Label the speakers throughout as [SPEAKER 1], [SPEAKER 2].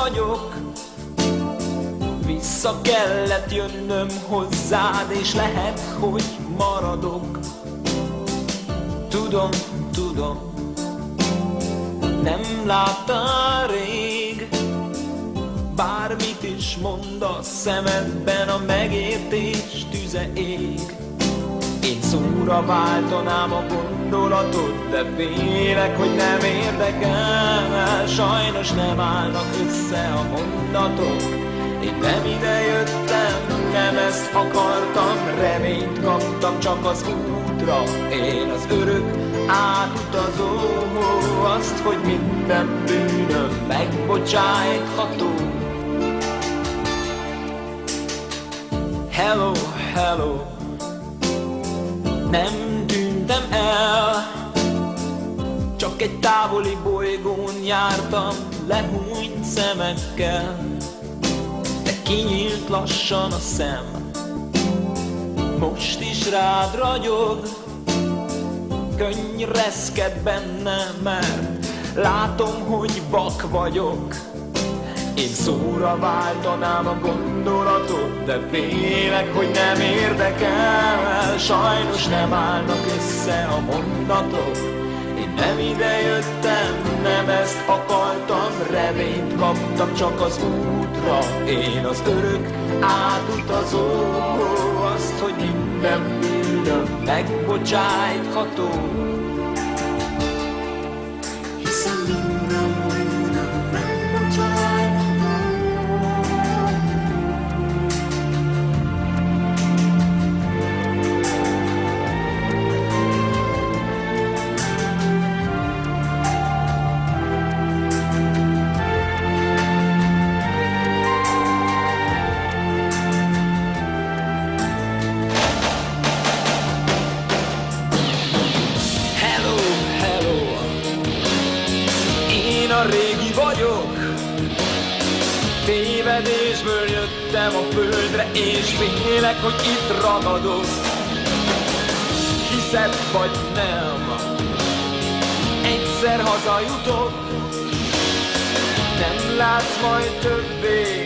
[SPEAKER 1] vagyok. Vissza kellett jönnöm hozzád, és lehet, hogy maradok. Tudom, tudom, nem láttál rég. Bármit is mond, a szemedben a megértés tüze ég. Én szóra váltanám a gondolatot, de félek, hogy nem érdekel. Sajnos nem állnak össze a mondatok. Én nem ide jöttem, nem ezt akartam. Reményt kaptam csak az útra. Én az örök átutazó, azt, hogy minden bűnöm megbocsájtható. Hello, hello, nem tűntem el, csak egy távoli bolygón jártam lehúnyt szemekkel. De kinyílt lassan a szem, most is rád ragyog. Könnyreszked bennem, mert látom, hogy vak vagyok. Én szóra váltanám a gondolatot, de félek, hogy nem érdekel. Sajnos nem állnak össze a mondatok. Én nem ide jöttem, nem ezt akartam. Reményt kaptam csak az útra. Én az örök átutazó, azt, hogy minden bűnöm megbocsájtható. Hiszen minden bűnöm megbocsájtható. A régi vagyok, tévedésből jöttem a földre, és félek, hogy itt ragadok. Hiszed vagy nem, egyszer hazajutok. Nem látsz majd többé,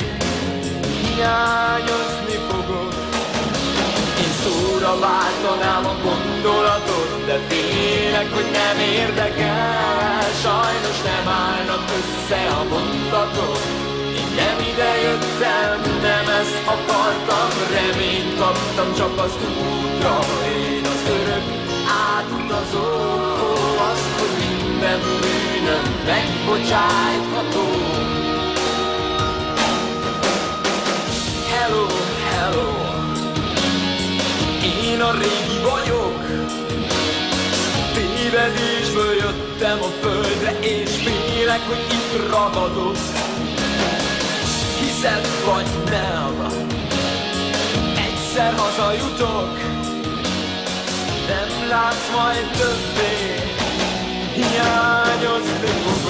[SPEAKER 1] hiányozni fogok. Én szóra váltanám a gondolatot, de félek, hogy nem érdekel. Sajnos nem állnak össze a mondatok. Én nem ide jöttem, nem ezt akartam. Reményt kaptam csak az útra. Én az örök átutazó, azt, hogy minden bűnöm megbocsájtható. Hello, hello, én a régi vagyok. Tévedésből jöttem a földre, és félek, hogy itt ragadok. Hiszed vagy nem, egyszer hazajutok. Nem látsz majd többé, hiányozni fog.